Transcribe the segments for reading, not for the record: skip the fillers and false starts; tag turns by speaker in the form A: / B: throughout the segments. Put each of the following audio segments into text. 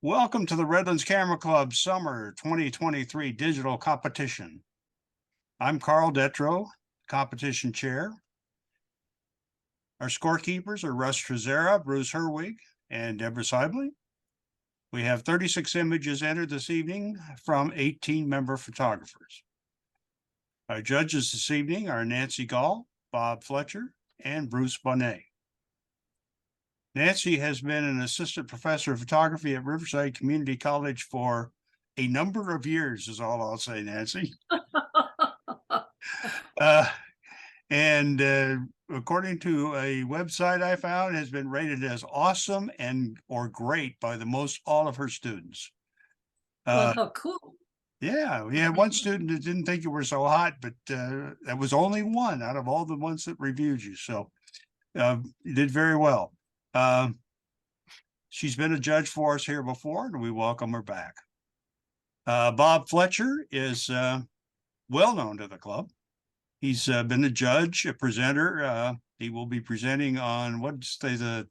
A: Welcome to the Redlands Camera Club Summer 2023 Digital Competition. I'm Carl Detro, Competition Chair. Our scorekeepers are Russ Trezera, Bruce Herwig, and Deborah Sibley. We have 36 images entered this evening from 18 member photographers. Our judges this evening are Nancy Gall, Bob Fletcher, and Bruce Bonnet. Nancy has been an assistant professor of photography at Riverside Community College for a number of years, is all I'll say, Nancy. And according to a website I found, has been rated as awesome or great by the most all of her students.
B: Well, how cool.
A: Yeah, we had one student that didn't think you were so hot, but that was only one out of all the ones that reviewed you. So you did very well. She's been a judge for us here before, and we welcome her back. Bob Fletcher is well known to the club. He's been a judge, a presenter. He will be presenting on the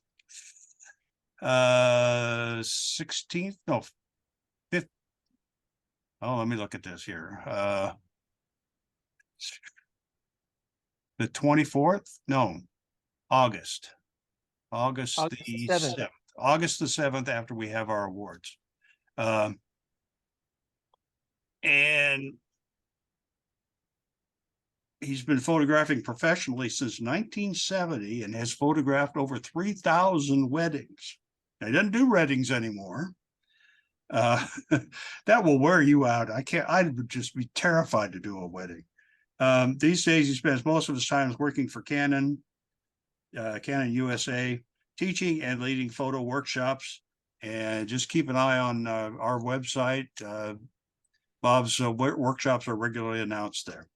A: 16th, no, 5th. Oh, let me look at this here. The 24th? No, August the 7th. August the 7th, after we have our awards. And he's been photographing professionally since 1970 and has photographed over 3,000 weddings. Now, he doesn't do weddings anymore. That will wear you out. I would just be terrified to do a wedding. These days, he spends most of his time working for Canon USA, teaching and leading photo workshops. And just keep an eye on our website. Bob's workshops are regularly announced there.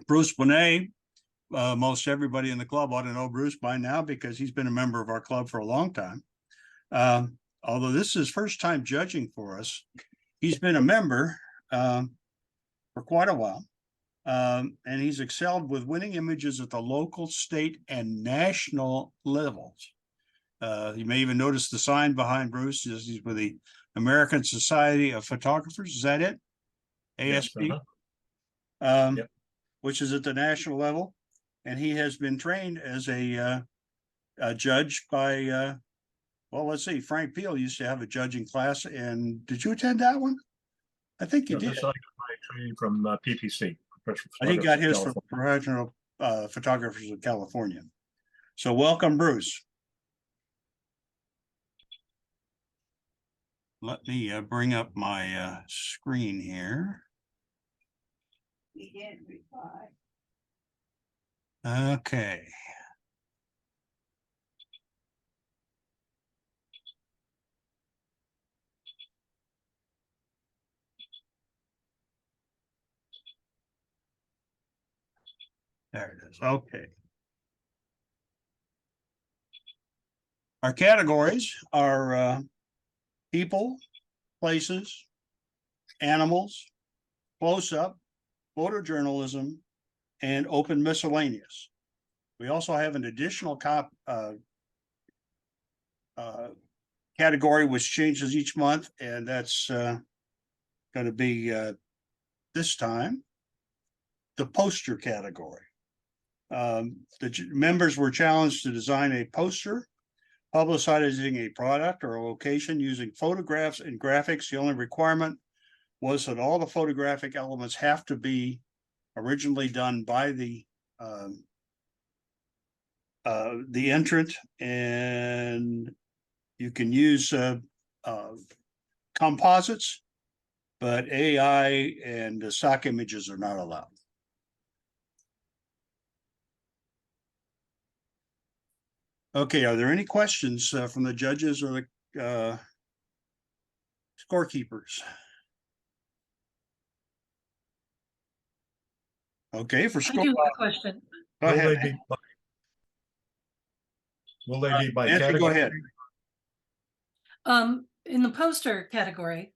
A: Bruce Bonnet, most everybody in the club ought to know Bruce by now because he's been a member of our club for a long time. Although this is his first time judging for us, he's been a member for quite a while. And he's excelled with winning images at the local, state, and national levels. You may even notice the sign behind Bruce. He's with the American Society of Photographers. Is that it? ASP? Yes, yep. Which is at the national level. And he has been trained as a judge by, well, let's see, Frank Peel used to have a judging class. And did you attend that one? I think you did.
C: I got my training from PPC.
A: I think he got his from Professional Photographers of California. So welcome, Bruce. Let me bring up my screen here.
D: He didn't reply.
A: Okay. There it is. Okay. Our categories are people, places, animals, close-up, photojournalism, and open miscellaneous. We also have an additional category which changes each month, and that's going to be this time the poster category. The members were challenged to design a poster publicizing a product or a location using photographs and graphics. The only requirement was that all the photographic elements have to be originally done by the entrant, and you can use composites, but AI and stock images are not allowed. Okay, are there any questions from the judges or the scorekeepers? Okay, for score.
B: I do have a question.
A: Go ahead.
C: Will they be by
A: Nancy,
C: category?
A: go ahead.
B: In the poster category,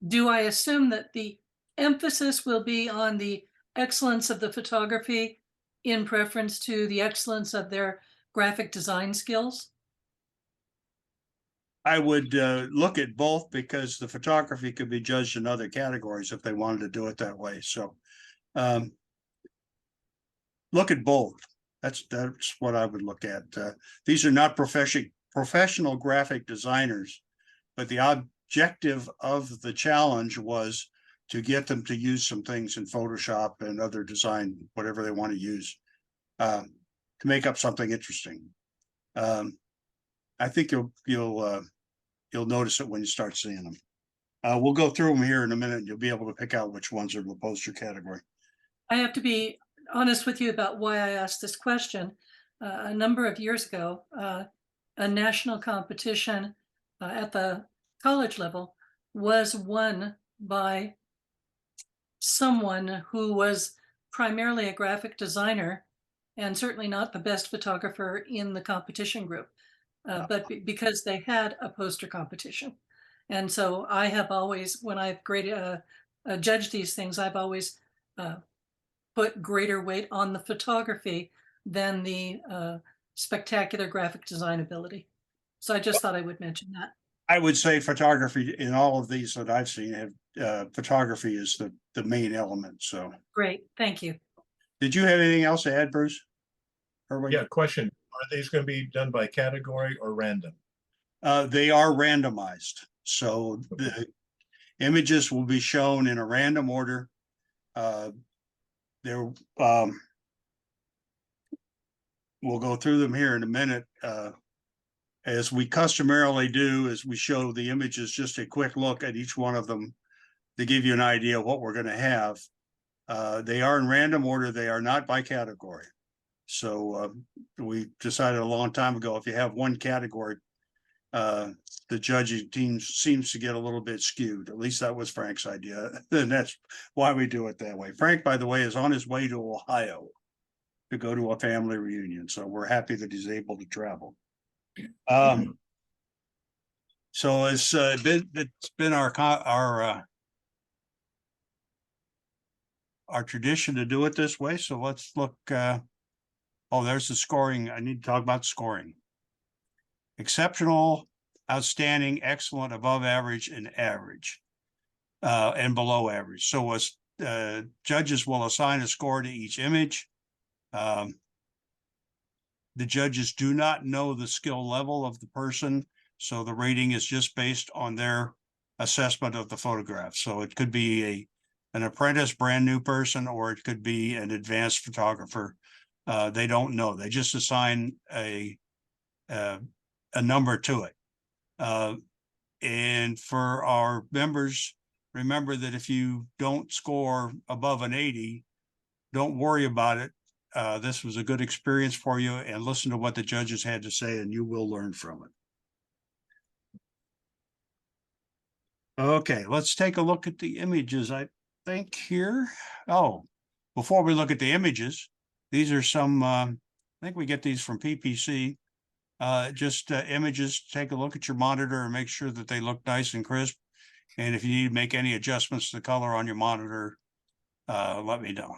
B: do I assume that the emphasis will be on the excellence of the photography in preference to the excellence of their graphic design skills?
A: I would look at both because the photography could be judged in other categories if they wanted to do it that way. So look at both. That's what I would look at. These are not professional graphic designers, but the objective of the challenge was to get them to use some things in Photoshop and other design, whatever they want to use, to make up something interesting. I think you'll notice it when you start seeing them. We'll go through them here in a minute, and you'll be able to pick out which ones are the poster category.
B: I have to be honest with you about why I asked this question. A number of years ago, a national competition at the college level was won by someone who was primarily a graphic designer and certainly not the best photographer in the competition group, but because they had a poster competition. And so I have always, when I've graded, judged these things, I've always put greater weight on the photography than the spectacular graphic design ability. So I just thought I would mention that.
A: I would say photography in all of these that I've seen have photography is the main element. So
B: Great, thank you.
A: did you have anything else to add, Bruce?
C: Yeah, question. Are these going to be done by category or random?
A: They are randomized. So the images will be shown in a random order. We'll go through them here in a minute. As we customarily do, as we show the images, just a quick look at each one of them to give you an idea of what we're going to have. They are in random order. They are not by category. So we decided a long time ago, if you have one category, the judging team seems to get a little bit skewed. At least that was Frank's idea. And that's why we do it that way. Frank, by the way, is on his way to Ohio to go to a family reunion. So we're happy that he's able to travel. So it's been our tradition to do it this way. So let's look. Oh, there's the scoring. I need to talk about scoring. Exceptional, outstanding, excellent, above average, and average, and below average. So judges will assign a score to each image. The judges do not know the skill level of the person, so the rating is just based on their assessment of the photograph. So it could be an apprentice, brand new person, or it could be an advanced photographer. They don't know. They just assign a number to it. And for our members, remember that if you don't score above an 80, don't worry about it. This was a good experience for you, and listen to what the judges had to say, and you will learn from it. Okay, let's take a look at the images, I think, here. Oh, before we look at the images, these are some, I think we get these from PPC. Just images. Take a look at your monitor and make sure that they look nice and crisp. And if you need to make any adjustments to the color on your monitor, let me know.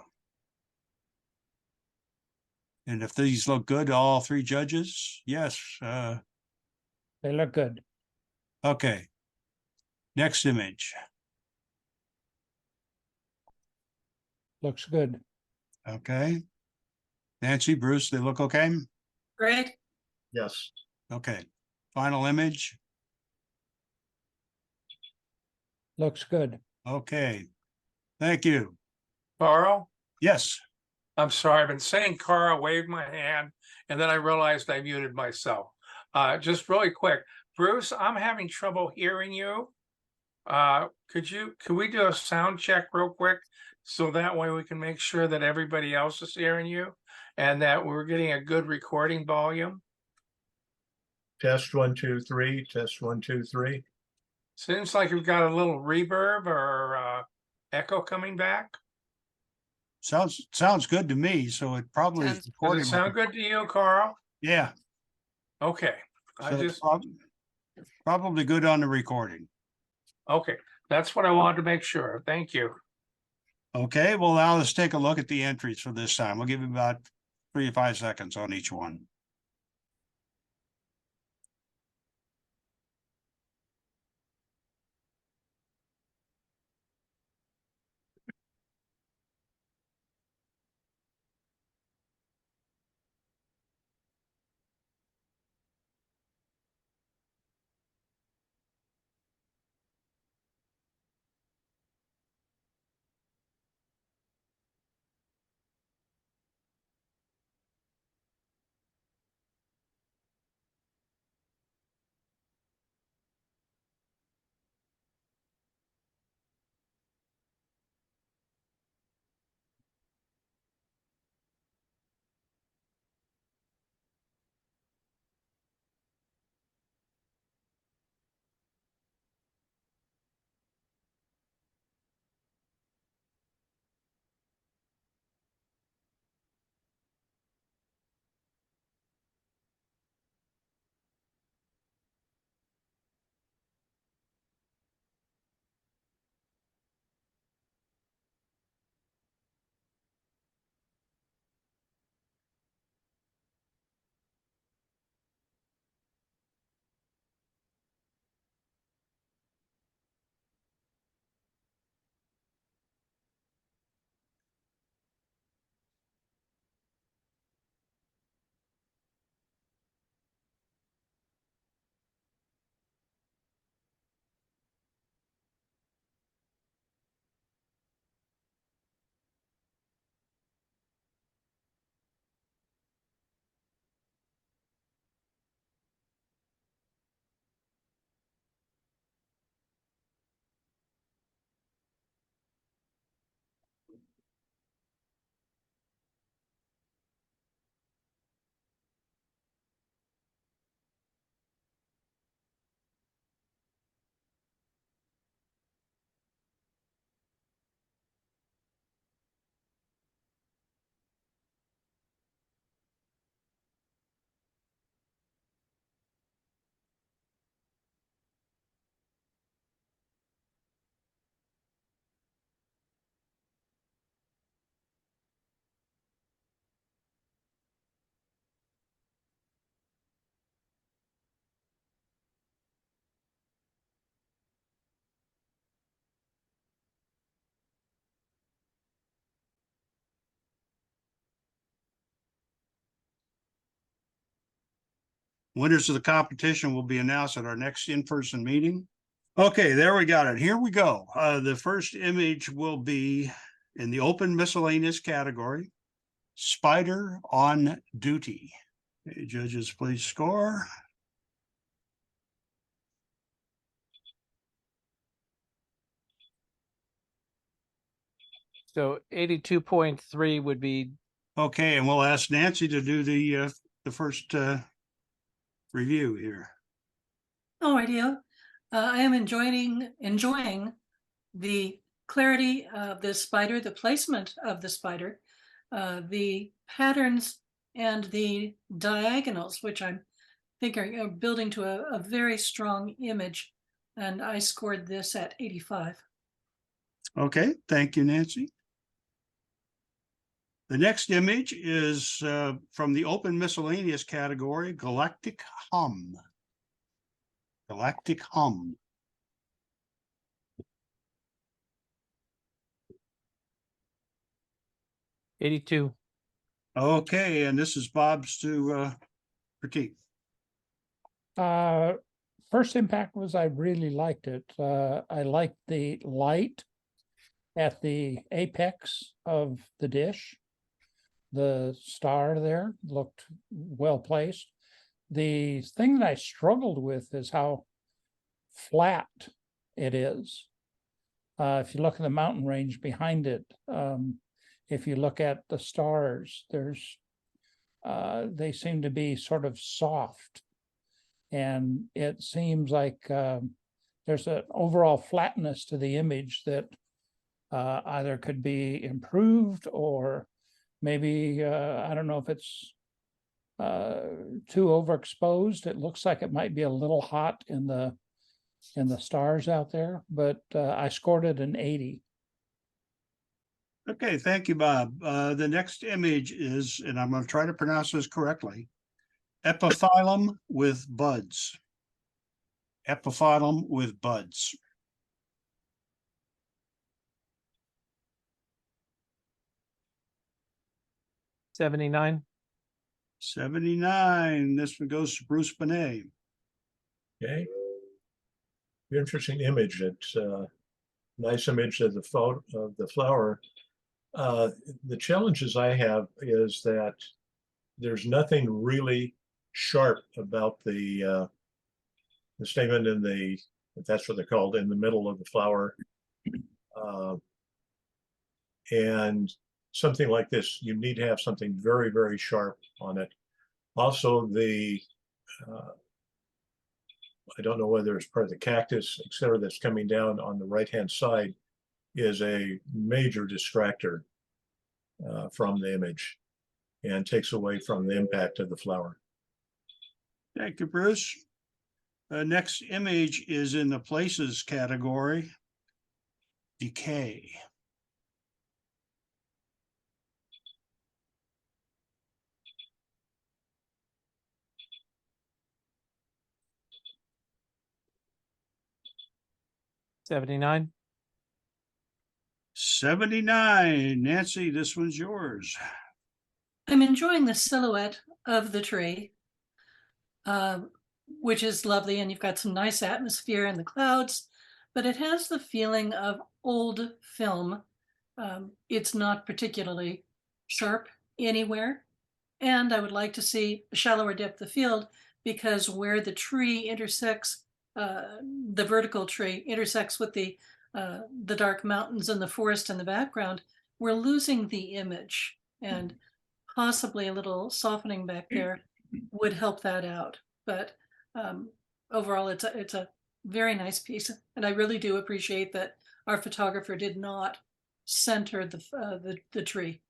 A: And if these look good to all three judges, yes.
E: They look good.
A: Okay. Next image.
E: Looks good.
A: Okay. Nancy, Bruce, they look okay?
B: Great.
C: Yes.
A: Okay. Final image.
E: Looks good.
A: Okay. Thank you.
F: Carl,
A: Yes.
F: I'm sorry, I've been saying Carl, waved my hand, and then I realized I muted myself. Just really quick, Bruce, I'm having trouble hearing you. Could we do a sound check real quick? So that way we can make sure that everybody else is hearing you and that we're getting a good recording volume.
C: Test 1, 2, 3. Test 1, 2, 3.
F: Seems like we've got a little reverb or echo coming back.
A: Sounds good to me. So it probably is
F: Does it
A: recording.
F: sound good to you, Carl?
A: Yeah.
F: Okay.
A: So it's probably good on the recording.
F: Okay, that's what I wanted to make sure. Thank you.
A: Okay, well, now let's take a look at the entries for this time. We'll give you about 3 to 5 seconds on each one. Winners of the competition will be announced at our next in-person meeting. Okay, there we got it. Here we go. The first image will be in the open miscellaneous category, Spider on Duty. Okay, judges, please score.
G: So 82.3 would be
A: Okay, and we'll ask Nancy to do the first review here.
B: No idea. I am enjoying the clarity of the spider, the placement of the spider, the patterns and the diagonals, which I'm thinking are building to a very strong image. And I scored this at 85.
A: Okay, thank you, Nancy. The next image is from the open miscellaneous category, Galactic Hum. Galactic Hum.
G: $82.
A: Okay, and this is Bob's to critique.
E: First impact was I really liked it. I liked the light at the apex of the dish. The star there looked well placed. The thing that I struggled with is how flat it is. If you look at the mountain range behind it, if you look at the stars, they seem to be sort of soft. And it seems like there's an overall flatness to the image that either could be improved or maybe, I don't know if it's too overexposed. It looks like it might be a little hot in the stars out there, but I scored it an 80.
A: Okay, thank you, Bob. The next image is, and I'm going to try to pronounce this correctly, Epiphyllum with buds. Epiphyllum with buds.
G: $79.
A: 79. This one goes to Bruce Benet.
C: Okay. Interesting image. It's a nice image of the photo of the flower. The challenges I have is that there's nothing really sharp about the statement in the, if that's what they're called, in the middle of the flower. And something like this, you need to have something very, very sharp on it. Also, I don't know whether it's part of the cactus, et cetera, that's coming down on the right-hand side is a major distractor from the image and takes away from the impact of the flower.
A: Thank you, Bruce. Next image is in the places category, Decay.
G: $79.
A: 79. Nancy, this one's yours.
B: I'm enjoying the silhouette of the tree, which is lovely, and you've got some nice atmosphere in the clouds, but it has the feeling of old film. It's not particularly sharp anywhere, and I would like to see a shallower depth of field because where the tree intersects, the vertical tree intersects with the dark mountains and the forest in the background, we're losing the image, and possibly a little softening back there would help that out. But overall, it's a very nice piece, and I really do appreciate that our photographer did not center the tree.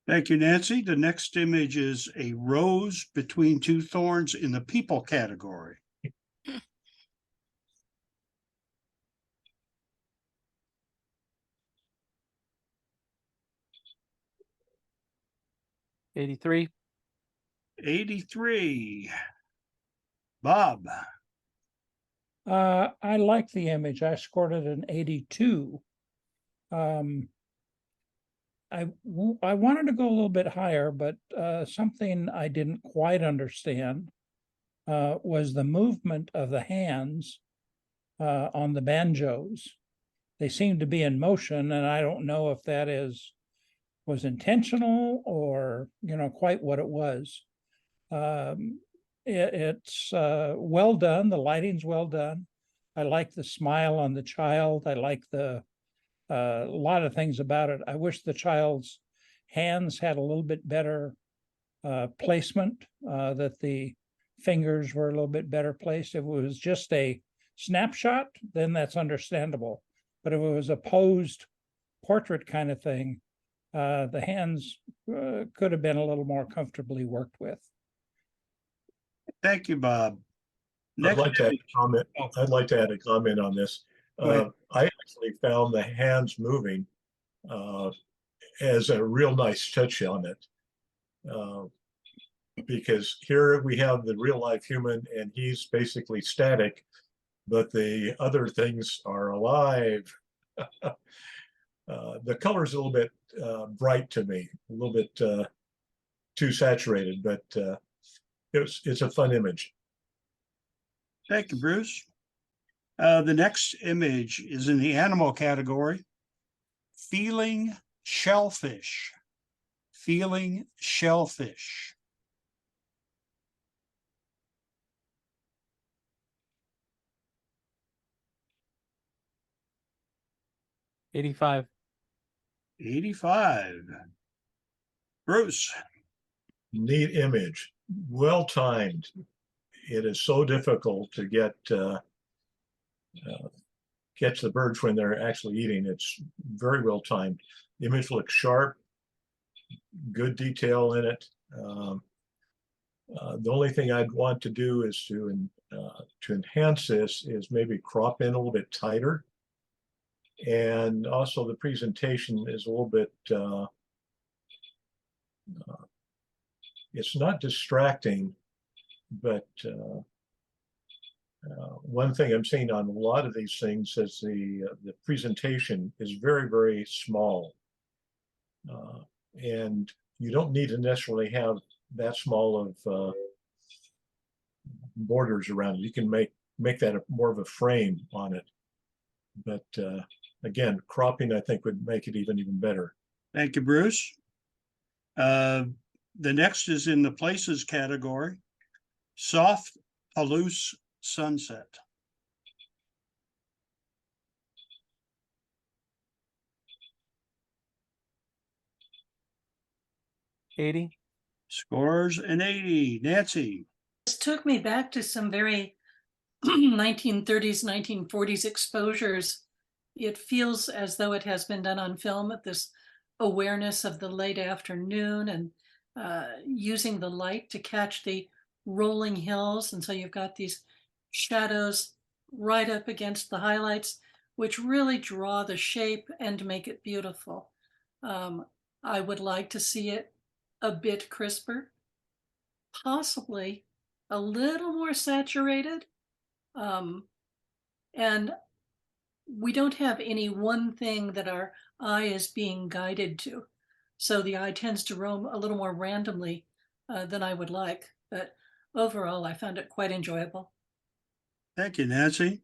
A: Thank you, Nancy. The next image is a rose between two thorns in the people category.
G: $83.
A: 83. Bob.
E: I like the image. I scored it an 82. I wanted to go a little bit higher, but something I didn't quite understand was the movement of the hands on the banjos. They seem to be in motion, and I don't know if that was intentional or, you know, quite what it was. It's well done. The lighting's well done. I like the smile on the child. I like a lot of things about it. I wish the child's hands had a little bit better placement, that the fingers were a little bit better placed. If it was just a snapshot, then that's understandable. But if it was a posed portrait kind of thing, the hands could have been a little more comfortably worked with.
A: Thank you, Bob.
C: I'd
A: Next
C: like to add
A: image.
C: a comment.
A: Oh.
C: I'd like to add a comment on this.
A: Go ahead.
C: I actually found the hands moving as a real nice touch on it. Because here we have the real life human and he's basically static, but the other things are alive. The color's a little bit bright to me, a little bit too saturated, but it's a fun image.
A: Thank you, Bruce. The next image is in the animal category. Feeling shellfish. Feeling shellfish.
G: $85.
A: 85. Bruce.
C: Neat image, well timed. It is so difficult to get catch the birds when they're actually eating. It's very well timed. The image looks sharp, good detail in it. The only thing I'd want to do is to enhance this is maybe crop in a little bit tighter. And also the presentation is a little bit, it's not distracting, but one thing I'm seeing on a lot of these things is the presentation is very, very small. And you don't need to necessarily have that small of borders around it. You can make that more of a frame on it. But again, cropping, I think, would make it even better.
A: Thank you, Bruce. The next is in the places category. Soft Palouse sunset.
G: $80.
A: Scores an 80. Nancy.
B: This took me back to some very 1930s, 1940s exposures. It feels as though it has been done on film, at this awareness of the late afternoon and using the light to catch the rolling hills. And so you've got these shadows right up against the highlights, which really draw the shape and make it beautiful. I would like to see it a bit crisper, possibly a little more saturated. And we don't have any one thing that our eye is being guided to. So the eye tends to roam a little more randomly than I would like. But overall, I found it quite enjoyable.
A: Thank you, Nancy.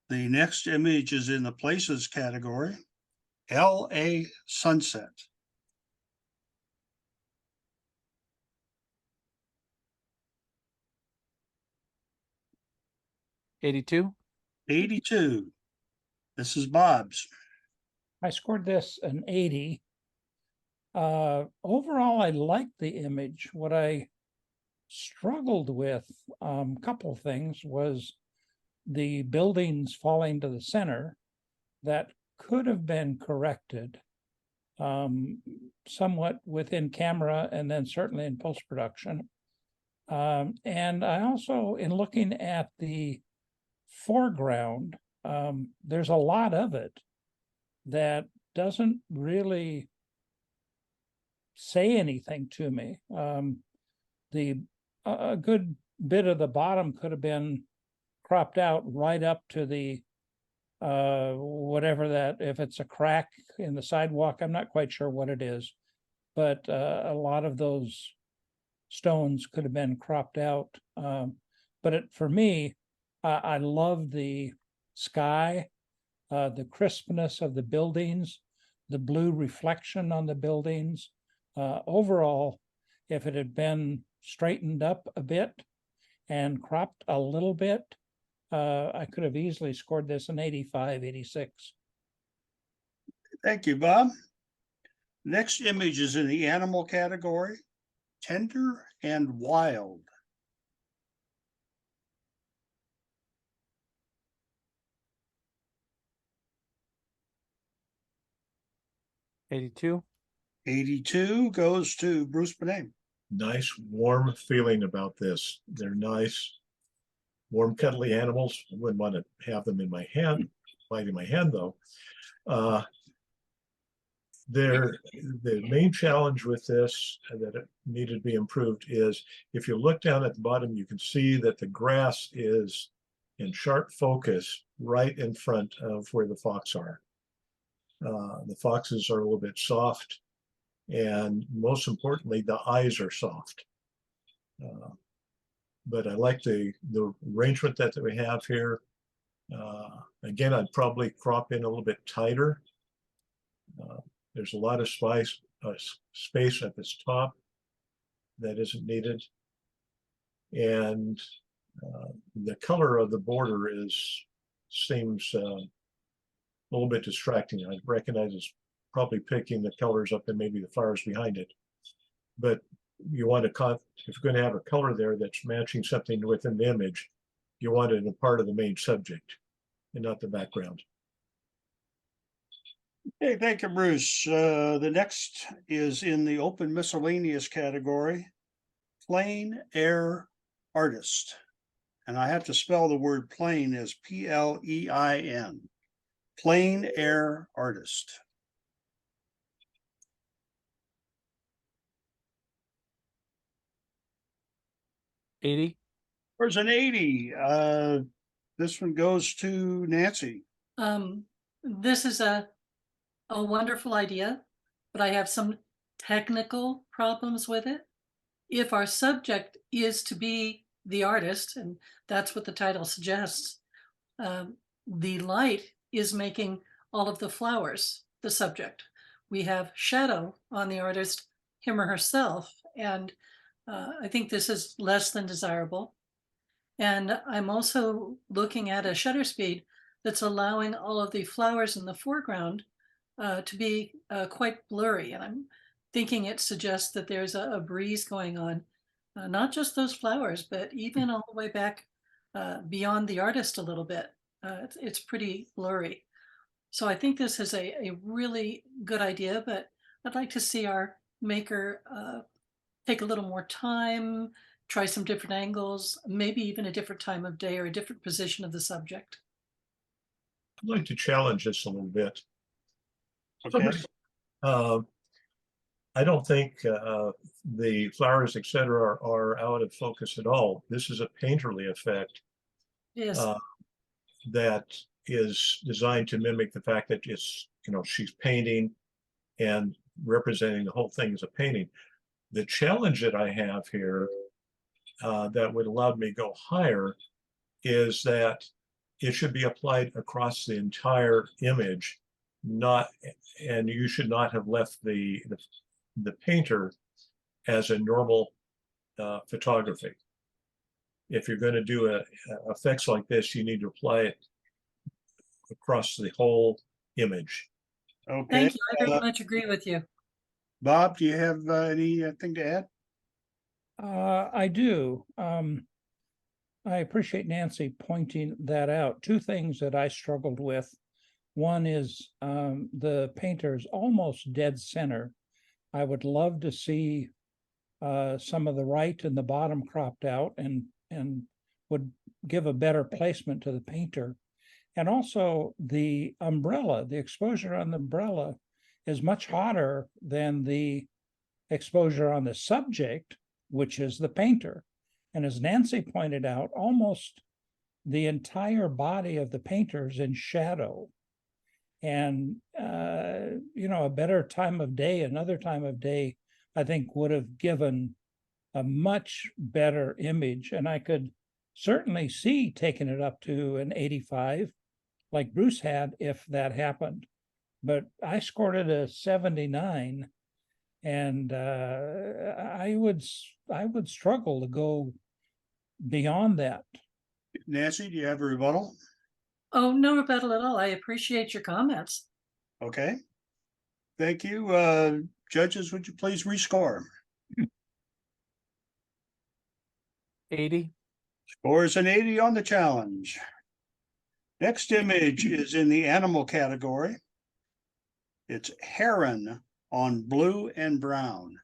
A: The next image is in the places category. LA sunset.
G: $82.
A: 82. This is Bob's.
E: I scored this an 80. Overall, I liked the image. What I struggled with, a couple of things, was the buildings falling to the center that could have been corrected somewhat within camera and then certainly in post-production. And I also, in looking at the foreground, there's a lot of it that doesn't really say anything to me. A good bit of the bottom could have been cropped out right up to the whatever that, if it's a crack in the sidewalk, I'm not quite sure what it is. But a lot of those stones could have been cropped out. But for me, I love the sky, the crispness of the buildings, the blue reflection on the buildings. Overall, if it had been straightened up a bit and cropped a little bit, I could have easily scored this an 85, 86.
A: Thank you, Bob. Next image is in the animal category, tender and wild.
G: $82.
A: 82 goes to Bruce Benet.
C: Nice, warm feeling about this. They're nice, warm, cuddly animals. I wouldn't want to have them in my hand, biting my hand though. The main challenge with this that it needed to be improved is if you look down at the bottom, you can see that the grass is in sharp focus right in front of where the fox are. The foxes are a little bit soft, and most importantly, the eyes are soft. But I like the arrangement that we have here. Again, I'd probably crop in a little bit tighter. There's a lot of space at this top that isn't needed. And the color of the border seems a little bit distracting. I recognize it's probably picking the colors up and maybe the flowers behind it. But you want to, if you're going to have a color there that's matching something within the image, you want it in a part of the main subject and not the background.
A: Hey, thank you, Bruce. The next is in the open miscellaneous category, plein air artist. And I have to spell the word plain as P-L-E-I-N. Plein air artist.
G: $80.
A: There's an 80. This one goes to Nancy.
B: This is a wonderful idea, but I have some technical problems with it. If our subject is to be the artist, and that's what the title suggests, the light is making all of the flowers the subject. We have shadow on the artist, him or herself, and I think this is less than desirable. And I'm also looking at a shutter speed that's allowing all of the flowers in the foreground to be quite blurry. And I'm thinking it suggests that there's a breeze going on, not just those flowers, but even all the way back beyond the artist a little bit. It's pretty blurry. So I think this is a really good idea, but I'd like to see our maker take a little more time, try some different angles, maybe even a different time of day or a different position of the subject.
C: I'd like to challenge this a little bit.
A: Okay.
C: I don't think the flowers, etc., are out of focus at all. This is a painterly effect.
B: Yes.
C: That is designed to mimic the fact that she's painting and representing the whole thing as a painting. The challenge that I have here that would allow me to go higher is that it should be applied across the entire image, and you should not have left the painter as a normal photography. If you're going to do effects like this, you need to apply it across the whole image.
A: Okay.
B: Thank you. I very much agree with you.
A: Bob, do you have anything to add?
E: I do. I appreciate Nancy pointing that out. Two things that I struggled with. One is the painter's almost dead center. I would love to see some of the right and the bottom cropped out and would give a better placement to the painter. And also the umbrella, the exposure on the umbrella is much hotter than the exposure on the subject, which is the painter. And as Nancy pointed out, almost the entire body of the painter's in shadow. And, a better time of day, another time of day, I think would have given a much better image. And I could certainly see taking it up to an 85 like Bruce had if that happened. But I scored it a 79, and I would struggle to go beyond that.
A: Nancy, do you have a rebuttal?
B: Oh, no rebuttal at all. I appreciate your comments.
A: Okay. Thank you. Judges, would you please rescore?
G: 80.
A: Score is an 80 on the challenge. Next image is in the animal category. It's heron on blue and brown.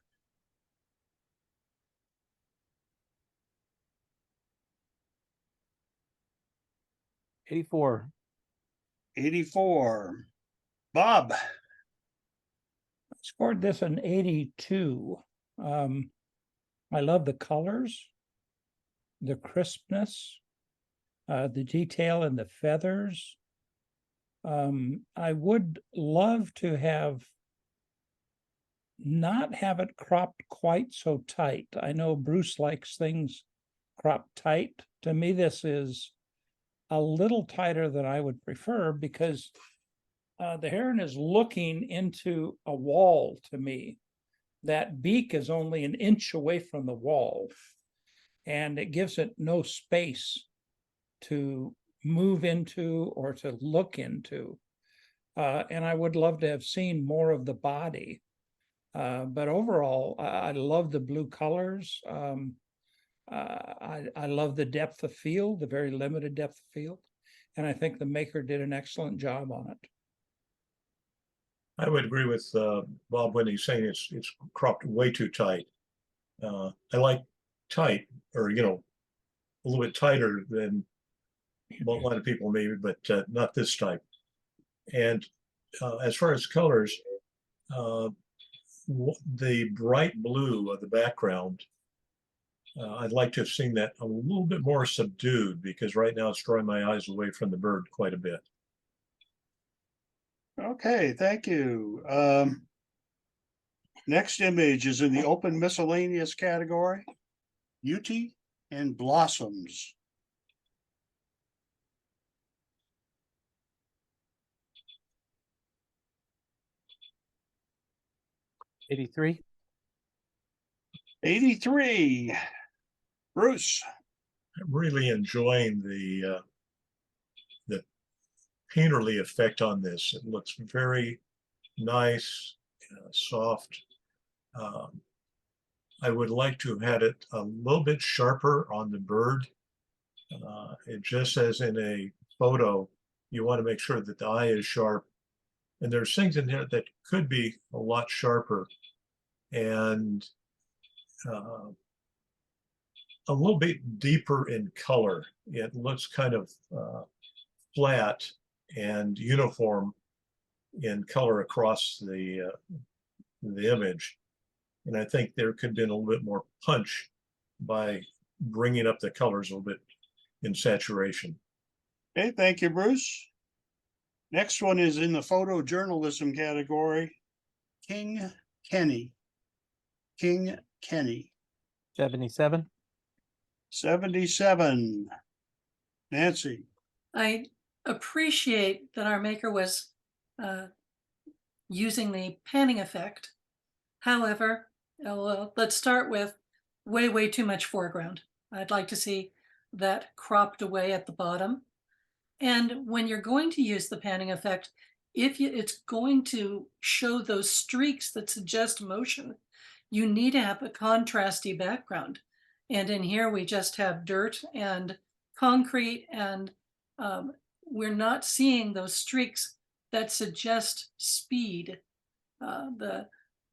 G: 84.
A: 84. Bob.
E: Scored this an 82. I love the colors, the crispness, the detail in the feathers. I would love to not have it cropped quite so tight. I know Bruce likes things cropped tight. To me, this is a little tighter than I would prefer, because the heron is looking into a wall to me. That beak is only an inch away from the wall, and it gives it no space to move into or to look into. And I would love to have seen more of the body. But overall, I love the blue colors. I love the depth of field, the very limited depth of field. And I think the maker did an excellent job on it.
C: I would agree with Bob when he's saying it's cropped way too tight. I like tight, or a little bit tighter than a lot of people maybe, but not this type. And as far as colors, the bright blue of the background, I'd like to have seen that a little bit more subdued, because right now it's drawing my eyes away from the bird quite a bit.
A: Okay, thank you. Next image is in the open miscellaneous category. Beauty and blossoms.
G: 83.
A: 83. Bruce.
C: I'm really enjoying the painterly effect on this. It looks very nice, soft. I would like to have had it a little bit sharper on the bird. It just as in a photo, you want to make sure that the eye is sharp. And there's things in here that could be a lot sharper, and a little bit deeper in color. It looks kind of flat and uniform in color across the image. And I think there could have been a little bit more punch by bringing up the colors a little bit in saturation.
A: Okay, thank you, Bruce. Next one is in the photojournalism category. King Kenny. King Kenny.
G: 77.
A: 77. Nancy.
B: I appreciate that our maker was using the panning effect. However, let's start with way too much foreground. I'd like to see that cropped away at the bottom. And when you're going to use the panning effect, it's going to show those streaks that suggest motion, you need to have a contrasty background. And in here, we just have dirt and concrete, and we're not seeing those streaks that suggest speed. The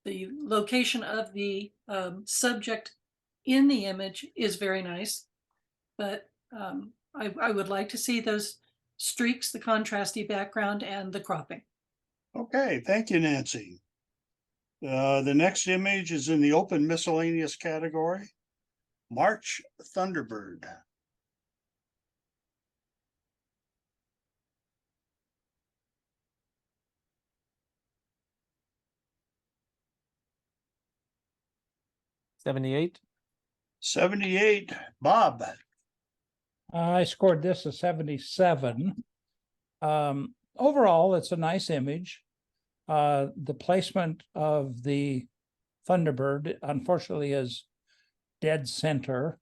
B: location of the subject in the image is very nice, but I would like to see those streaks, the contrasty background, and the cropping.
A: Okay, thank you, Nancy. The next image is in the open miscellaneous category. March Thunderbird.
G: 78.
A: 78, Bob.
E: I scored this a 77. Overall, it's a nice image. The placement of the Thunderbird, unfortunately, is dead center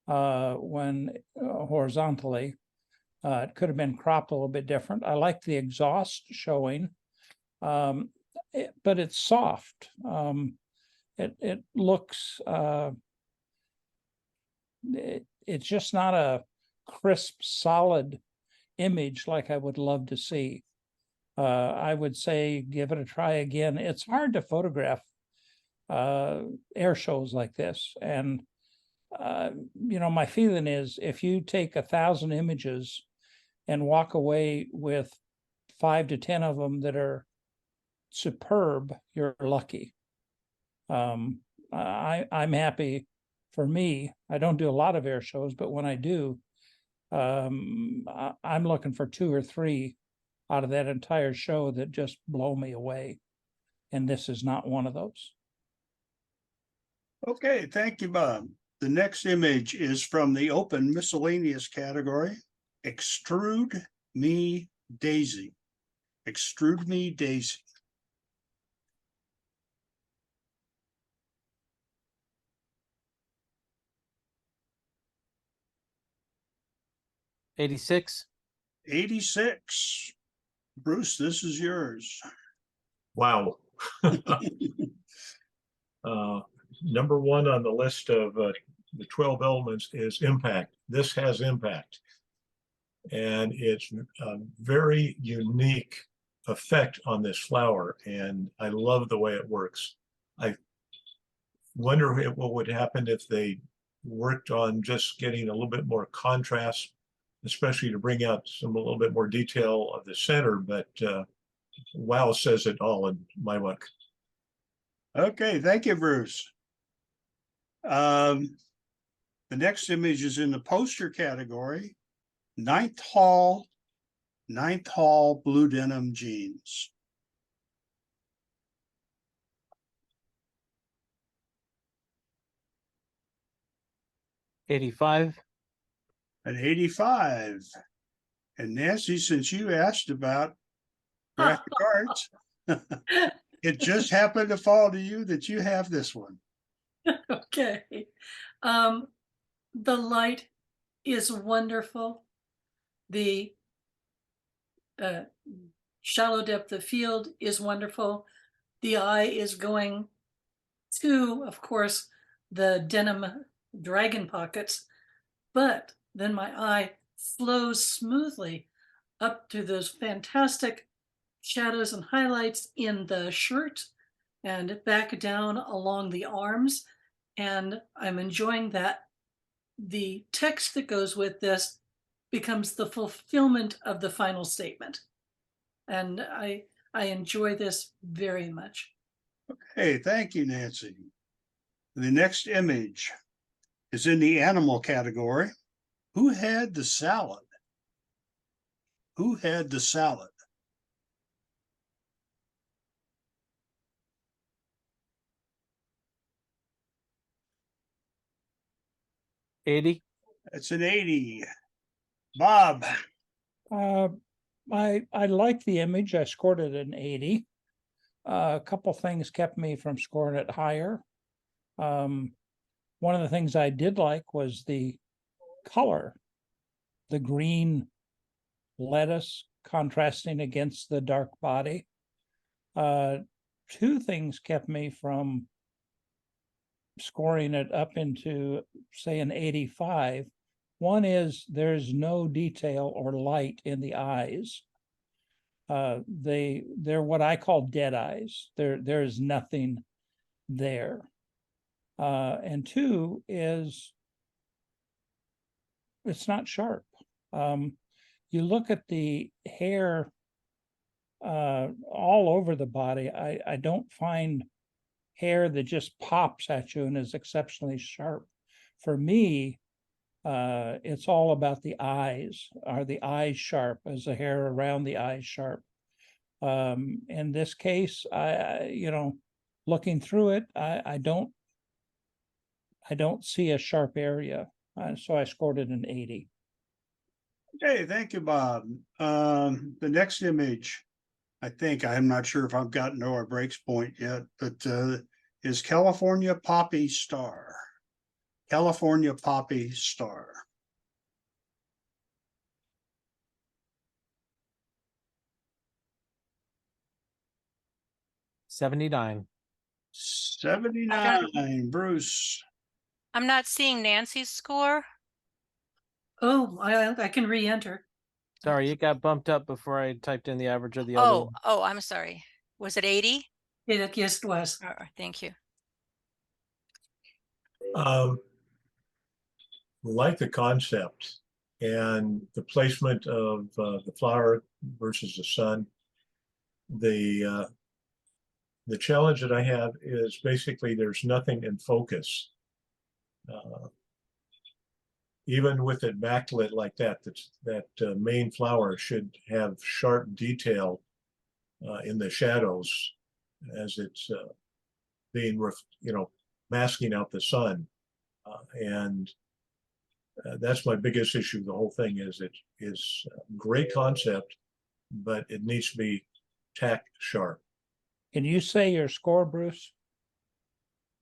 E: when horizontally. It could have been cropped a little bit different. I like the exhaust showing, but it's soft. It looks, it's just not a crisp, solid image like I would love to see. I would say give it a try again. It's hard to photograph air shows like this. And, my feeling is if you take 1,000 images and walk away with 5 to 10 of them that are superb, you're lucky. I'm happy. For me, I don't do a lot of air shows, but when I do, I'm looking for 2 or 3 out of that entire show that just blow me away. And this is not one of those.
A: Okay, thank you, Bob. The next image is from the open miscellaneous category, Extrude Me Daisy. Extrude Me Daisy.
G: '86.
A: 86. Bruce, this is yours.
C: Wow. Number one on the list of the 12 elements is impact. This has impact. And it's a very unique effect on this flower. And I love the way it works. I wonder what would happen if they worked on just getting a little bit more contrast, especially to bring out a little bit more detail of the center. But wow says it all in my book.
A: Okay, thank you, Bruce. The next image is in the poster category, Ninth Hall blue denim jeans.
G: '85.
A: At 85. And Nancy, since you asked about graphic arts, it just happened to fall to you that you have this one.
B: Okay. The light is wonderful. The shallow depth of field is wonderful. The eye is going to, of course, the denim dragon pockets, but then my eye flows smoothly up to those fantastic shadows and highlights in the shirt and back down along the arms. And I'm enjoying that the text that goes with this becomes the fulfillment of the final statement. And I enjoy this very much.
A: Hey, thank you, Nancy. The next image is in the animal category. Who had the salad? Who had the salad?
G: '80.
A: It's an 80. Bob.
E: I like the image. I scored it an 80. A couple things kept me from scoring it higher. One of the things I did like was the color, the green lettuce contrasting against the dark body. 2 things kept me from scoring it up into, say, an 85. One is there's no detail or light in the eyes. They're what I call dead eyes. There is nothing there. And 2 is it's not sharp. You look at the hair all over the body. I don't find hair that just pops at you and is exceptionally sharp. For me, it's all about the eyes. Are the eyes sharp? Is the hair around the eyes sharp? In this case, looking through it, I don't I don't see a sharp area, so I scored it an 80.
A: Okay, thank you, Bob. The next image, I'm not sure if I've gotten to our breaks point yet, but is California Poppy Star. California Poppy Star.
G: $79.
A: 79, Bruce.
H: I'm not seeing Nancy's score.
B: Oh, I can re-enter.
G: Sorry, it got bumped up before I typed in the average of the other
H: Oh,
G: one.
H: oh, I'm sorry. Was it 80?
B: Yes, it was.
H: Thank you.
C: Like the concept and the placement of the flower versus the sun. The challenge that I have is basically there's nothing in focus. Even with it backlit like that, that main flower should have sharp detail in the shadows as it's being, masking out the sun. And that's my biggest issue. The whole thing is it is a great concept, but it needs to be tack sharp.
E: Can you say your score, Bruce?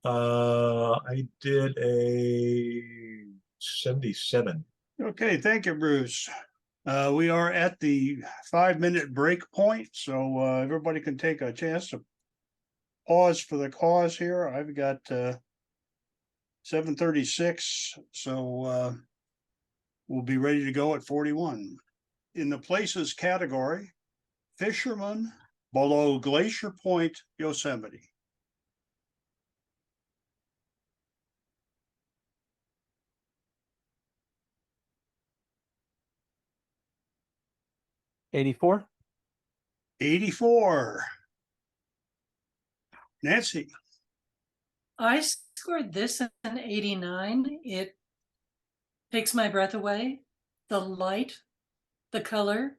C: I did a 77.
A: Okay, thank you, Bruce. We are at the 5-minute break point, so everybody can take a chance to pause for the cause here. I've got 7:36, so we'll be ready to go at 41. In the places category, fisherman below Glacier Point, Yosemite.
G: $84.
A: 84. Nancy.
B: I scored this an 89. It takes my breath away. The light, the color,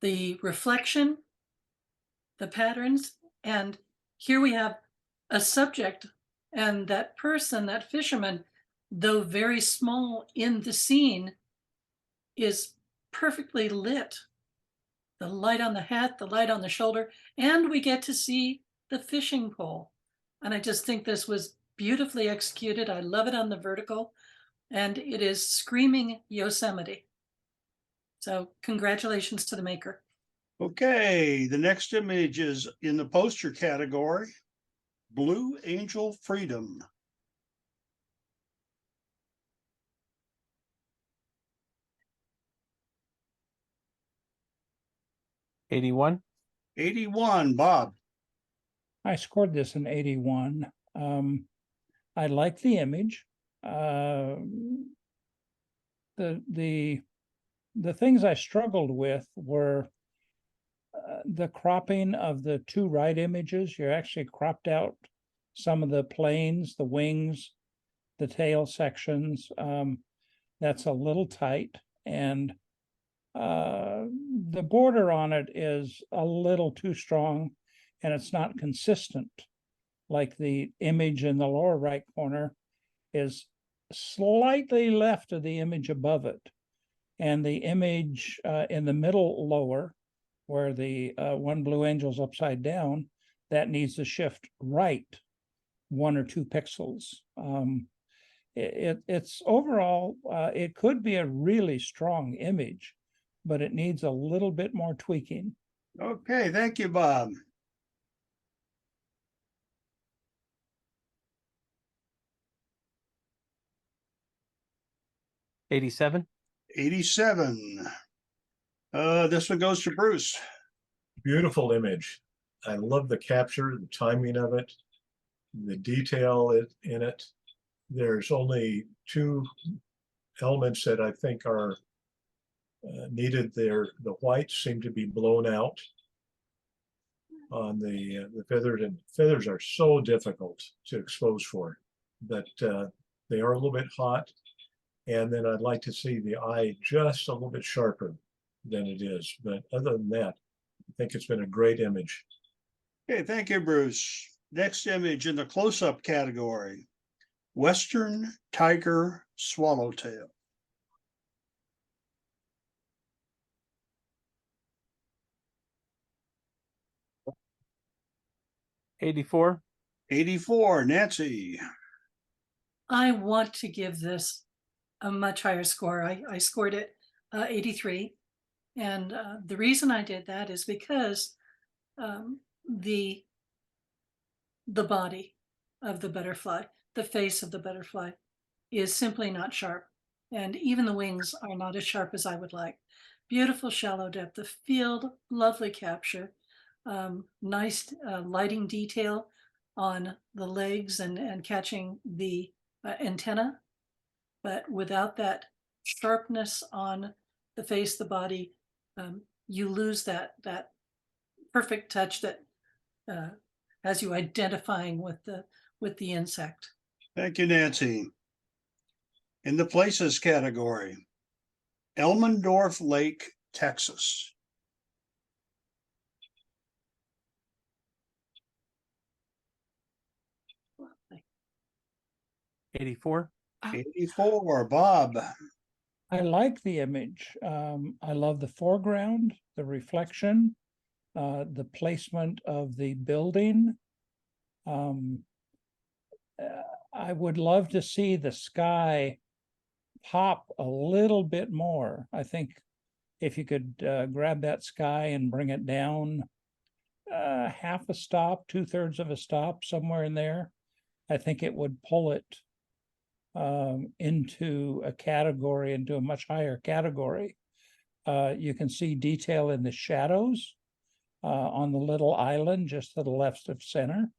B: the reflection, the patterns, and here we have a subject, and that person, that fisherman, though very small in the scene, is perfectly lit. The light on the hat, the light on the shoulder, and we get to see the fishing pole. And I just think this was beautifully executed. I love it on the vertical, and it is screaming Yosemite. So congratulations to the maker.
A: Okay, the next image is in the poster category, Blue Angel Freedom.
G: $81.
A: 81, Bob.
E: I scored this an 81. I like the image. The things I struggled with were the cropping of the two right images. You actually cropped out some of the planes, the wings, the tail sections. That's a little tight, and the border on it is a little too strong, and it's not consistent. Like the image in the lower right corner is slightly left of the image above it. And the image in the middle lower, where the one blue angel's upside down, that needs to shift right 1 or 2 pixels. It's overall, it could be a really strong image, but it needs a little bit more tweaking.
A: Okay, thank you, Bob.
G: $87.
A: 87. This one goes to Bruce.
C: Beautiful image. I love the capture, the timing of it, the detail in it. There's only 2 elements that I think are needed there. The whites seem to be blown out on the feathers, and feathers are so difficult to expose for, but they are a little bit hot. And then I'd like to see the eye just a little bit sharper than it is. But other than that, I think it's been a great image.
A: Okay, thank you, Bruce. Next image in the close-up category, Western tiger swallowtail.
G: '84.
A: 84, Nancy.
B: I want to give this a much higher score. I scored it 83. And the reason I did that is because um, the body of the butterfly, the face of the butterfly is simply not sharp. And even the wings are not as sharp as I would like. Beautiful shallow depth of field, lovely capture, nice lighting detail on the legs and catching the antenna. But without that sharpness on the face, the body, you lose that perfect touch that has you identifying with the insect.
A: Thank you, Nancy. In the places category, Elmendorf Lake, Texas.
G: '84.
A: 84, Bob.
E: I like the image. I love the foreground, the reflection, the placement of the building. I would love to see the sky pop a little bit more. I think if you could grab that sky and bring it down half a stop, 2/3 of a stop, somewhere in there, I think it would pull it into a category, into a much higher category. You can see detail in the shadows on the little island just to the left of center.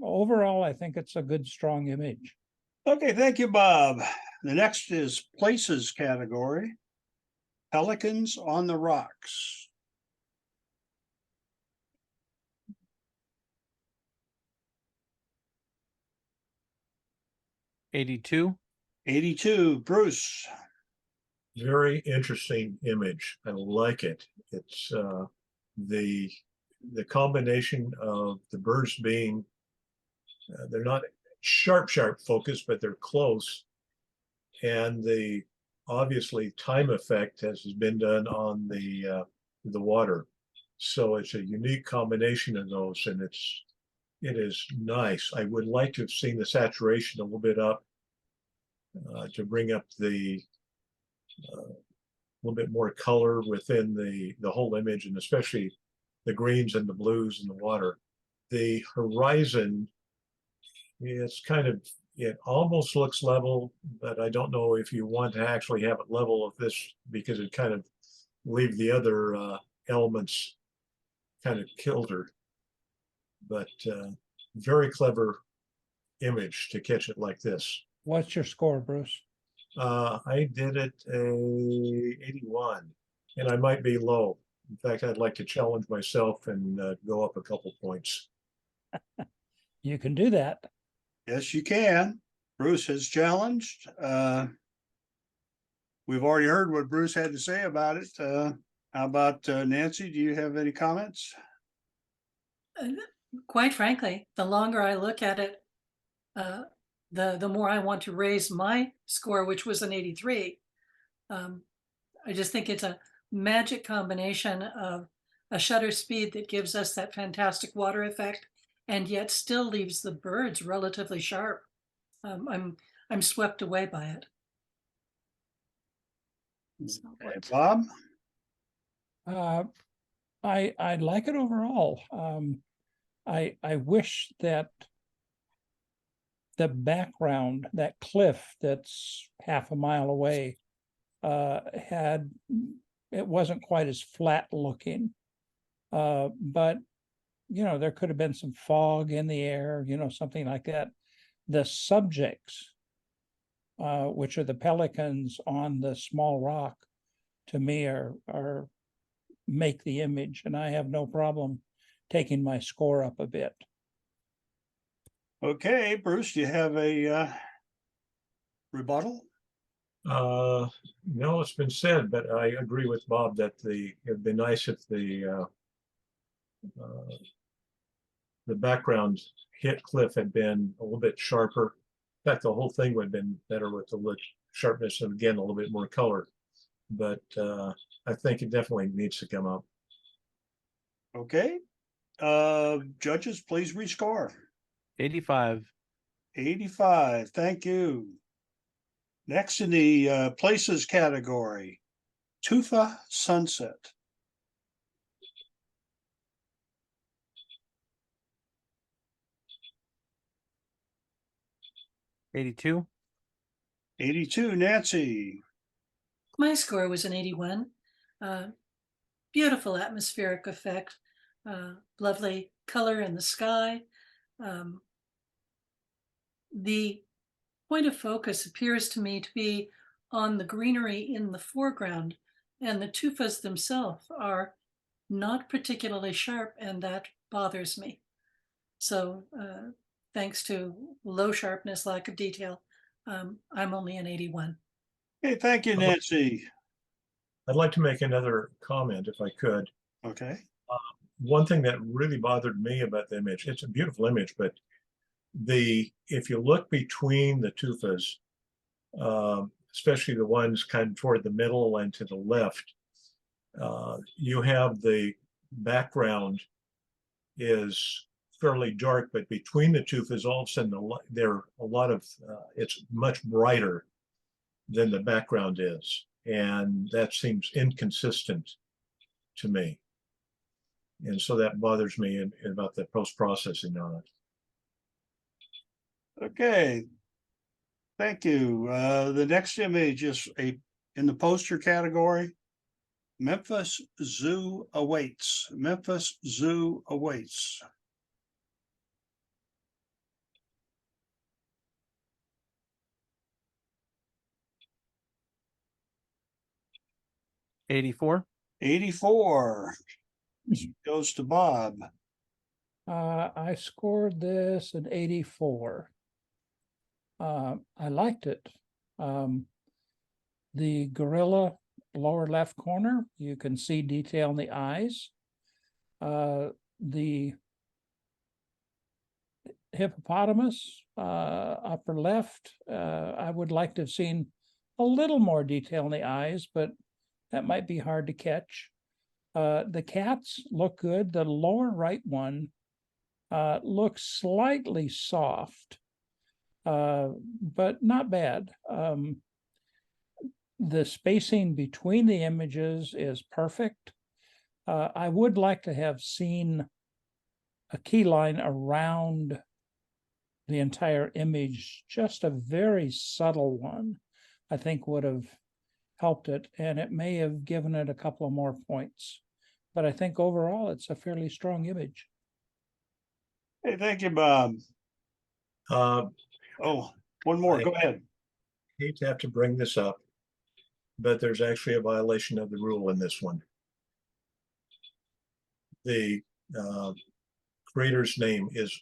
E: Overall, I think it's a good, strong image.
A: Okay, thank you, Bob. The next is places category, Pelicans on the Rocks.
G: '82.
A: 82, Bruce.
C: Very interesting image. I like it. It's the combination of the birds being they're not sharp focus, but they're close, and the obviously time effect has been done on the water. So it's a unique combination of those, and it is nice. I would like to have seen the saturation a little bit up to bring up the little bit more color within the whole image, and especially the greens and the blues in the water. The horizon, it's kind of, it almost looks level, but I don't know if you want to actually have it level of this, because it kind of leave the other elements kind of kilter. But very clever image to catch it like this.
E: What's your score, Bruce?
C: I did it a 81, and I might be low. In fact, I'd like to challenge myself and go up a couple points.
E: You can do that.
A: Yes, you can. Bruce has challenged. We've already heard what Bruce had to say about it. How about Nancy? Do you have any comments?
B: Quite frankly, the longer I look at it, the more I want to raise my score, which was an 83. I just think it's a magic combination of a shutter speed that gives us that fantastic water effect, and yet still leaves the birds relatively sharp. I'm swept away by it. So
A: Okay, Bob?
E: I like it overall. I wish that the background, that cliff that's half a mile away, it wasn't quite as flat looking. But there could have been some fog in the air, something like that. The subjects, which are the pelicans on the small rock, to me are make the image, and I have no problem taking my score up a bit.
A: Okay, Bruce, do you have a rebuttal?
C: No, it's been said, but I agree with Bob that it'd be nice if the the background hit cliff had been a little bit sharper. In fact, the whole thing would have been better with the look sharpness and again a little bit more color. But I think it definitely needs to come up.
A: Okay. Judges, please rescore.
G: 85.
A: 85. Thank you. Next in the places category, Tufa Sunset.
G: 82.
A: 82. Nancy.
B: My score was an 81. Beautiful atmospheric effect, lovely color in the sky. The point of focus appears to me to be on the greenery in the foreground, and the tufas themselves are not particularly sharp, and that bothers me. So thanks to low sharpness, lack of detail, I'm only an 81.
A: Hey, thank you, Nancy.
C: I'd like to make another comment if I could.
A: Okay.
C: One thing that really bothered me about the image, it's a beautiful image, but if you look between the tufas, especially the ones kind of toward the middle and to the left, you have the background is fairly dark, but between the tufas, all of a sudden there are a lot of it's much brighter than the background is, and that seems inconsistent to me, and so that bothers me about the post-processing on it.
A: Okay. Thank you. The next image is in the poster category. Memphis Zoo awaits. Memphis Zoo awaits.
G: 84.
A: 84. Goes to Bob.
E: I scored this an 84. I liked it. The gorilla lower left corner, you can see detail in the eyes. The hippopotamus upper left, I would like to have seen a little more detail in the eyes, but that might be hard to catch. The cats look good. The lower right one looks slightly soft, but not bad. The spacing between the images is perfect. I would like to have seen a key line around the entire image, just a very subtle one, I think would have helped it, and it may have given it a couple of more points. But I think overall it's a fairly strong image.
A: Hey, thank you, Bob. Oh, one more. Go ahead.
C: Hate to have to bring this up, but there's actually a violation of the rule in this one. The creator's name is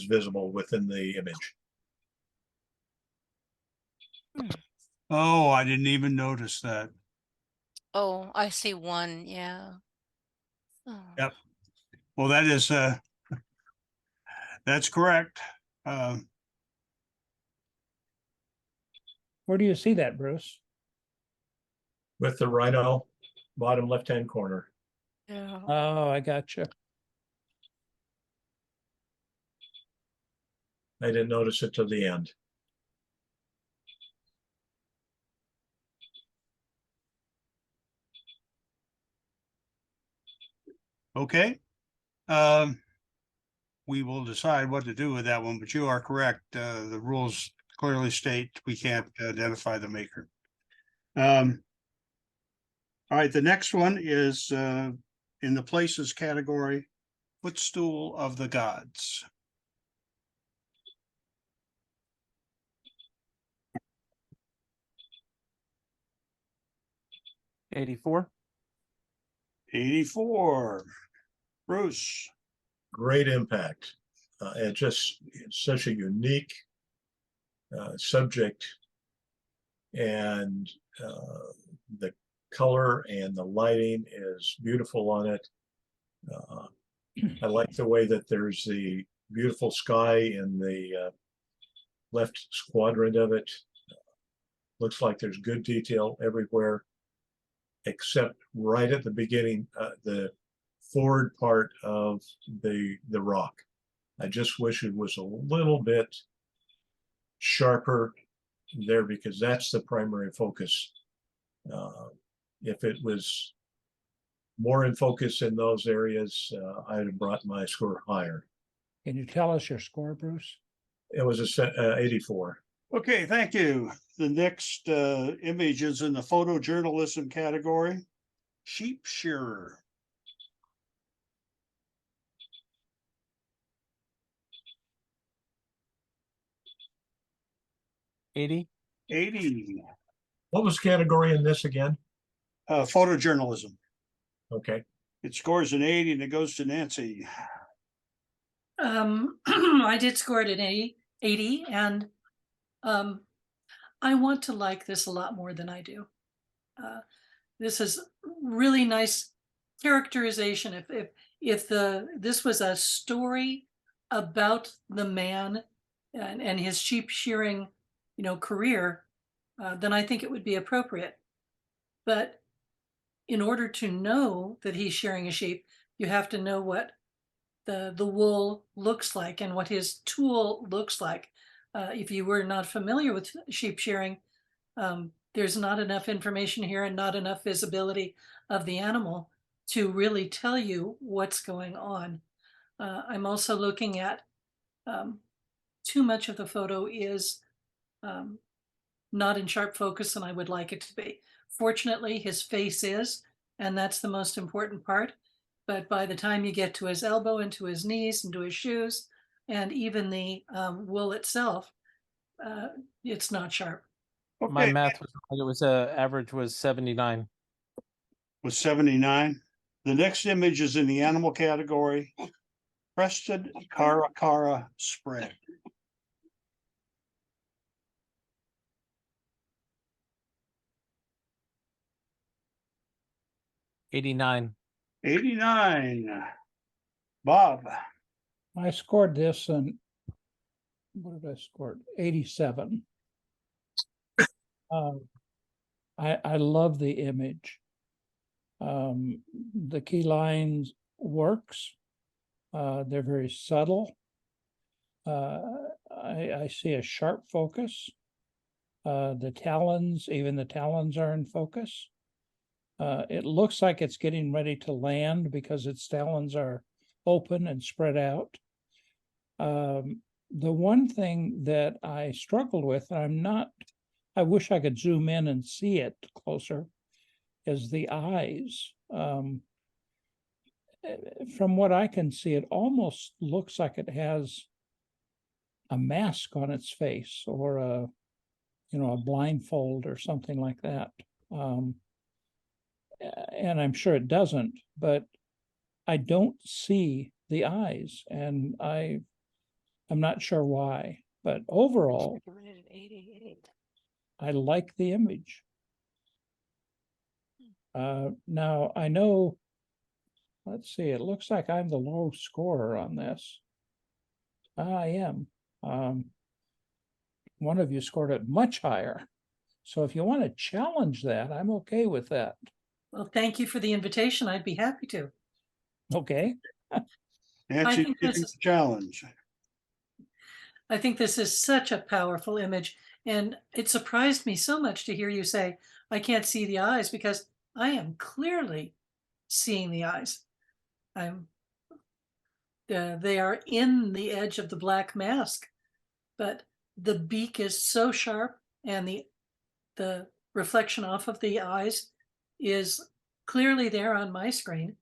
C: visible within the image.
A: Oh, I didn't even notice that.
H: Oh, I see one. Yeah. Oh.
A: Yep. Well, that is that's correct.
E: Where do you see that, Bruce?
C: With the rhino, bottom left-hand corner.
H: Yeah.
E: Oh, I gotcha.
C: I didn't notice it till the end.
A: Okay. We will decide what to do with that one, but you are correct. The rules clearly state we can't identify the maker. All right, the next one is in the places category, Footstool of the Gods.
G: 84.
A: 84. Bruce.
C: Great impact. And just it's such a unique subject, and the color and the lighting is beautiful on it. I like the way that there's the beautiful sky in the left quadrant of it. Looks like there's good detail everywhere, except right at the beginning, the forward part of the rock. I just wish it was a little bit sharper there because that's the primary focus. If it was more in focus in those areas, I'd have brought my score higher.
E: Can you tell us your score, Bruce?
C: It was a 84.
A: Okay, thank you. The next image is in the photojournalism category. Sheep shearer.
G: $80.
A: 80.
C: What was category in this again?
A: Photojournalism.
C: Okay.
A: It scores an 80 and it goes to Nancy.
B: I did score it at 80, and I want to like this a lot more than I do. This is really nice characterization. If this was a story about the man and his sheep shearing, career, then I think it would be appropriate. But in order to know that he's shearing a sheep, you have to know what the wool looks like and what his tool looks like. If you were not familiar with sheep shearing, there's not enough information here and not enough visibility of the animal to really tell you what's going on. I'm also looking at too much of the photo is not in sharp focus, and I would like it to be. Fortunately, his face is, and that's the most important part. But by the time you get to his elbow and to his knees and to his shoes, and even the wool itself, it's not sharp.
G: My
A: Okay,
G: math was wrong. It was average was 79.
A: was 79. The next image is in the animal category. Crested Caracara spread.
G: $89.
A: 89. Bob.
E: I scored this and what did I score? 87. I love the image. The key lines works. They're very subtle. I see a sharp focus. The talons, even the talons are in focus. It looks like it's getting ready to land because its talons are open and spread out. The one thing that I struggled with, and I wish I could zoom in and see it closer, is the eyes. From what I can see, it almost looks like it has a mask on its face or a blindfold or something like that. And I'm sure it doesn't, but I don't see the eyes, and I'm not sure why. But overall,
H: Recommended 88.
E: I like the image. Now I know, let's see, it looks like I'm the low scorer on this. I am. One of you scored it much higher. So if you want to challenge that, I'm okay with that.
B: Well, thank you for the invitation. I'd be happy to.
E: Okay.
A: Nancy,
B: think this is-
A: challenge.
B: I think this is such a powerful image, and it surprised me so much to hear you say, I can't see the eyes, because I am clearly seeing the eyes. They are in the edge of the black mask, but the beak is so sharp, and the reflection off of the eyes is clearly there on my screen.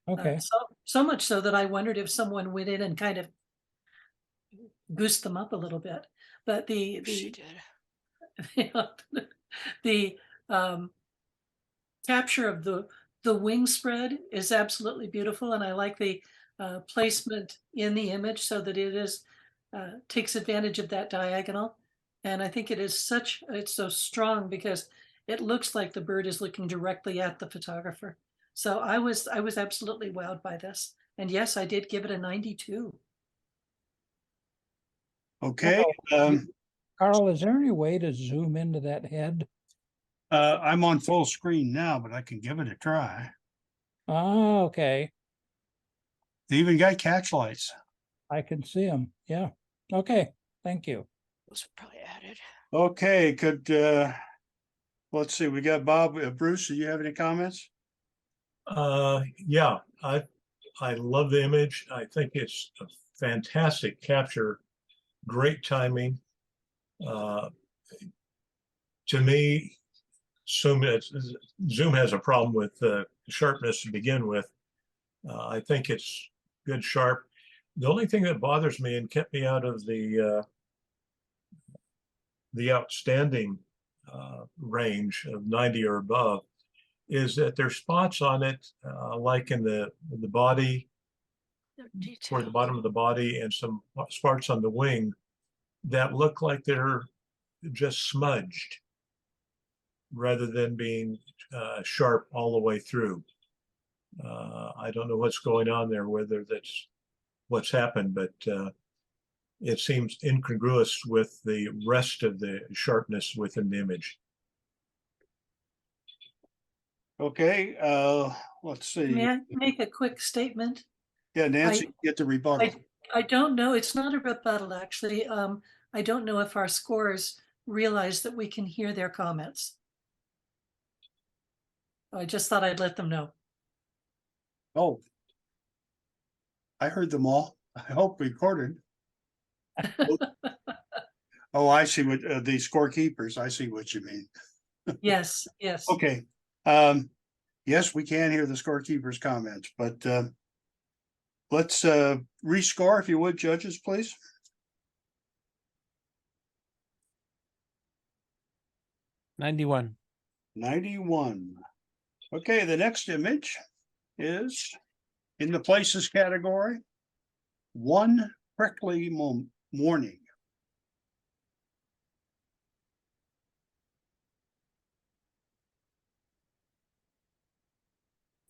E: Okay.
B: So much so that I wondered if someone went in and kind of goosed them up a little bit. But
H: She did.
B: the capture of the wing spread is absolutely beautiful, and I like the placement in the image so that it is takes advantage of that diagonal. And I think it's so strong because it looks like the bird is looking directly at the photographer. So I was absolutely wowed by this. And yes, I did give it a 92.
A: Okay,
E: Carl, is there any way to zoom into that head?
A: I'm on full screen now, but I can give it a try.
E: Ah, okay.
A: They even got catch lights.
E: I can see them. Yeah. Okay. Thank you.
H: Those were probably added.
A: Okay, let's see, we got Bob, Bruce, do you have any comments?
C: Yeah, I love the image. I think it's a fantastic capture, great timing. To me, Zoom has a problem with sharpness to begin with. I think it's good sharp. The only thing that bothers me and kept me out of the outstanding range of 90 or above is that there's spots on it, like in the body,
H: No
C: toward the
H: detail.
C: bottom of the body, and some spots on the wing that look like they're just smudged rather than being sharp all the way through. I don't know what's going on there, whether that's what's happened, but it seems incongruous with the rest of the sharpness within the image.
A: Okay, let's see.
B: May I make a quick statement?
A: Yeah, Nancy, get the rebuttal.
B: I don't know, it's not a rebuttal, actually. I don't know if our scorers realize that we can hear their comments. I just thought I'd let them know.
A: Oh. I heard them all. I hope recorded. Oh, I see what, the scorekeepers, I see what you mean.
B: Yes, yes.
A: Okay, yes, we can hear the scorekeepers' comments, but, let's, rescore if you would, judges, please.
G: $91.
A: 91. Okay, the next image is in the places category. One prickly morning.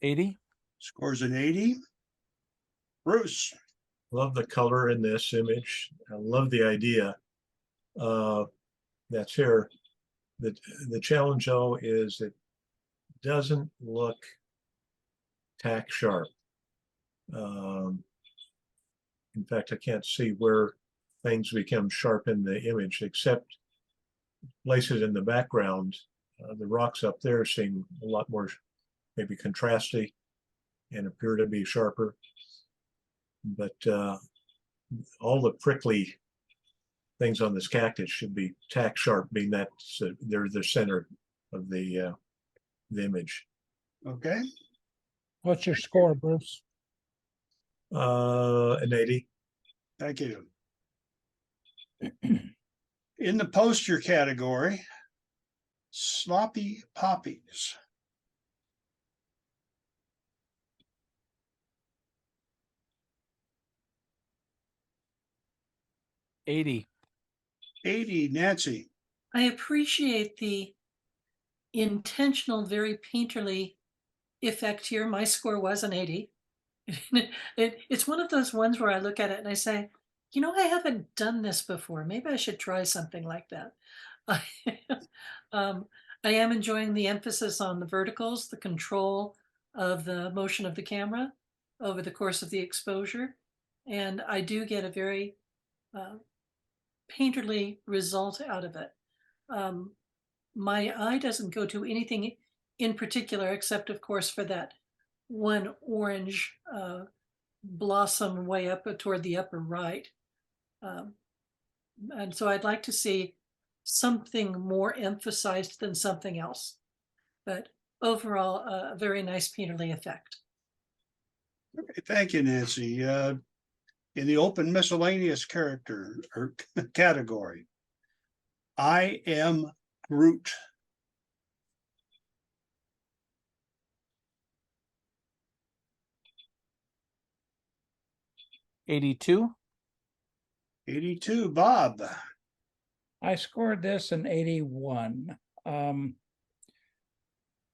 G: $80.
A: Scores an 80. Bruce,
C: Love the color in this image. I love the idea that's here. The challenge though is it doesn't look tack sharp. In fact, I can't see where things become sharp in the image, except places in the background. The rocks up there seem a lot more maybe contrasty and appear to be sharper. But all the prickly things on this cactus should be tack sharp, being that they're the center of the image.
A: okay,
E: What's your score, Bruce?
C: An 80.
A: thank you. In the poster category, sloppy poppies.
G: $80.
A: 80, Nancy.
B: I appreciate the intentional, very painterly effect here. My score was an 80. It's one of those ones where I look at it and I say, you know, I haven't done this before. Maybe I should try something like that. I am enjoying the emphasis on the verticals, the control of the motion of the camera over the course of the exposure. And I do get a very painterly result out of it. My eye doesn't go to anything in particular, except of course for that one orange blossom way up toward the upper right. And so I'd like to see something more emphasized than something else. But overall, a very nice painterly effect.
A: Okay, thank you, Nancy. In the open miscellaneous character or category, I am Groot.
G: $82.
A: 82, Bob.
E: I scored this an 81. I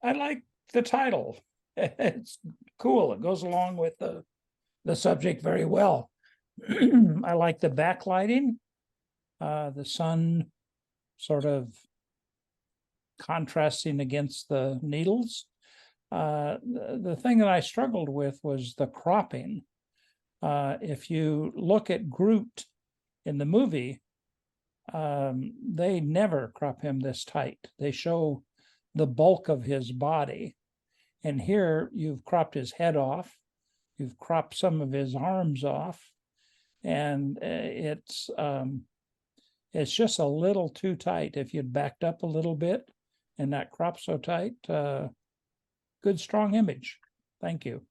E: like the title. It's cool. It goes along with the subject very well. I like the backlighting. the sun sort of contrasting against the needles. The thing that I struggled with was the cropping. If you look at Groot in the movie, they never crop him this tight. They show the bulk of his body. And here you've cropped his head off, you've cropped some of his arms off, and it's just a little too tight. If you'd backed up a little bit and not cropped so tight, good, strong image. Thank you.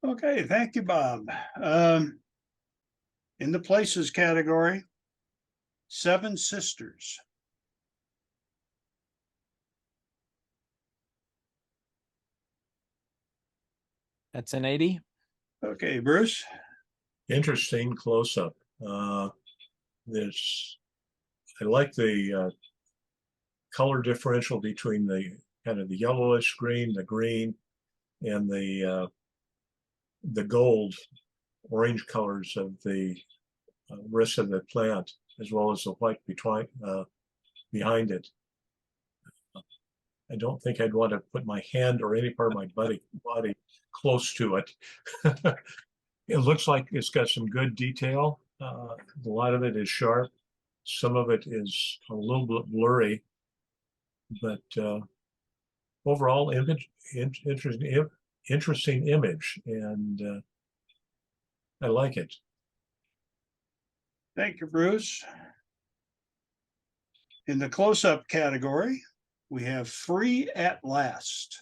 A: Okay, thank you, Bob. In the places category, Seven Sisters.
G: That's an 80.
A: Okay, Bruce.
C: Interesting close-up. There's, I like the color differential between the kind of the yellowish green, the green, and the gold, orange colors of the rest of the plant, as well as the white behind it. I don't think I'd want to put my hand or any part of my body close to it. It looks like it's got some good detail. A lot of it is sharp. Some of it is a little bit blurry, but overall interesting image, and I like it.
A: Thank you, Bruce. In the close-up category, we have Free at Last.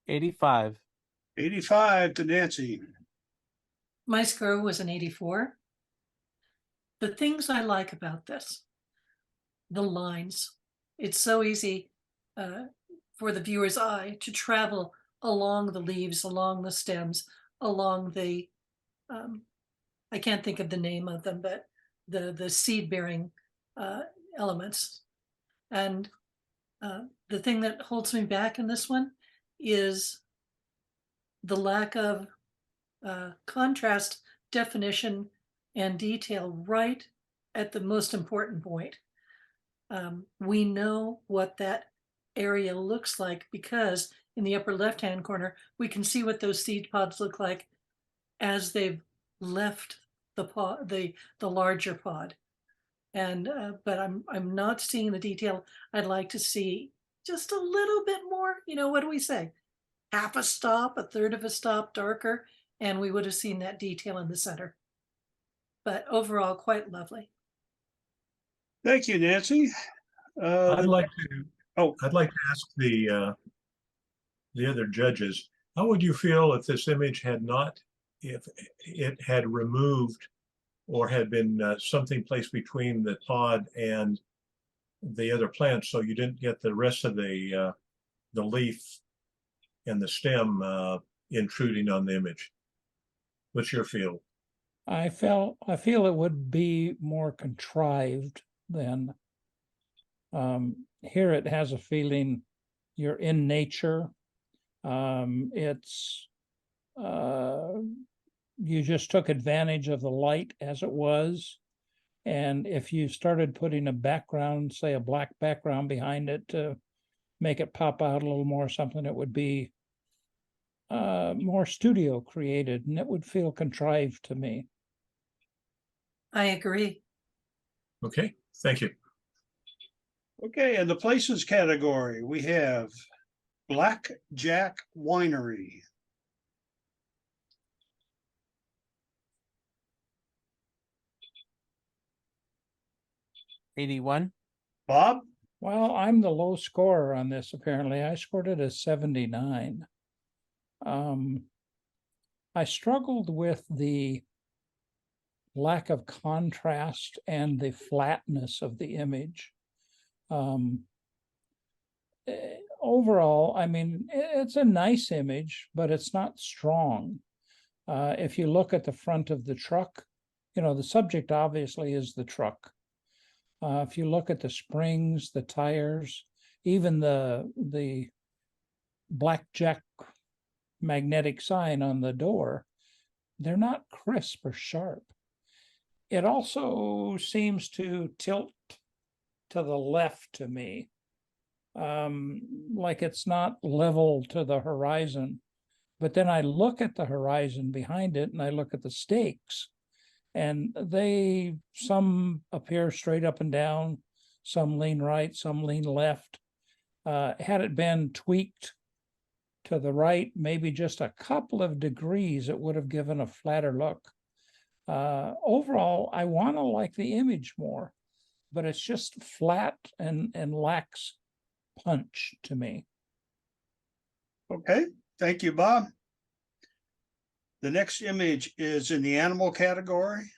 G: $85.
A: 85 to Nancy.
B: My score was an 84. The things I like about this, the lines, it's so easy for the viewer's eye to travel along the leaves, along the stems, along the, I can't think of the name of them, but the seed-bearing elements. And the thing that holds me back in this one is the lack of contrast, definition, and detail right at the most important point. We know what that area looks like because in the upper left-hand corner, we can see what those seed pods look like as they've left the pod, the larger pod. And but I'm not seeing the detail I'd like to see. Just a little bit more, what do we say? Half a stop, a third of a stop darker, and we would have seen that detail in the center. But overall, quite lovely.
A: Thank you, Nancy.
C: I'd
A: The-
C: like to.
A: Oh.
C: I'd like to ask the other judges, how would you feel if this image had not, if it had removed or had been something placed between the pod and the other plant, so you didn't get the rest of the leaf and the stem intruding on the image? What's your feel?
E: I feel it would be more contrived than here. It has a feeling you're in nature. It's you just took advantage of the light as it was. And if you started putting a background, say a black background behind it to make it pop out a little more, something, it would be more studio created, and it would feel contrived to me.
B: I agree.
C: Okay, thank you.
A: Okay, in the places category, we have Black Jack Winery.
G: $81.
A: Bob?
E: Well, I'm the low scorer on this, apparently. I scored it as 79. I struggled with the lack of contrast and the flatness of the image. Overall, I mean, it's a nice image, but it's not strong. If you look at the front of the truck, the subject obviously is the truck. If you look at the springs, the tires, even the blackjack magnetic sign on the door, they're not crisp or sharp. It also seems to tilt to the left to me, like it's not level to the horizon. But then I look at the horizon behind it and I look at the stakes, and some appear straight up and down, some lean right, some lean left. Had it been tweaked to the right, maybe just a couple of degrees, it would have given a flatter look. Overall, I want to like the image more, but it's just flat and lacks punch to me.
A: Okay, thank you, Bob. The next image is in the animal category,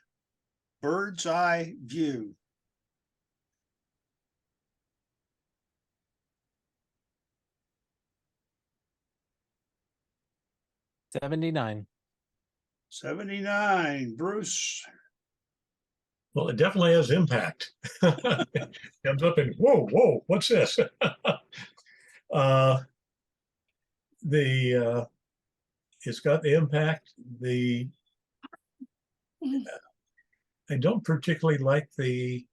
A: bird's eye view.
G: $79.
A: 79, Bruce.
C: Well, it definitely has impact. Comes up and whoa, what's this? It's got the impact. I don't particularly like the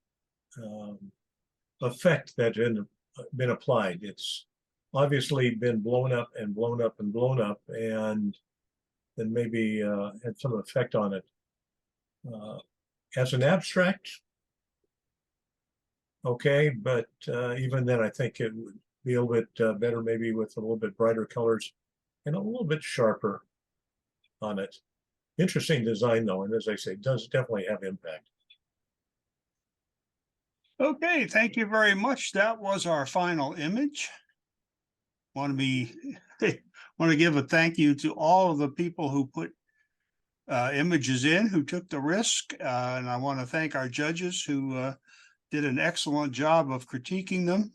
C: effect that's been applied. It's obviously been blown up and blown up and blown up, and then maybe had some effect on it. As an abstract, okay, but even then, I think it would be a little bit better, maybe with a little bit brighter colors and a little bit sharper on it. Interesting design, though, and as I say, it does definitely have impact.
A: Okay, thank you very much. That was our final image. Want to give a thank you to all of the people who put images in, who took the risk, and I want to thank our judges who did an excellent job of critiquing them.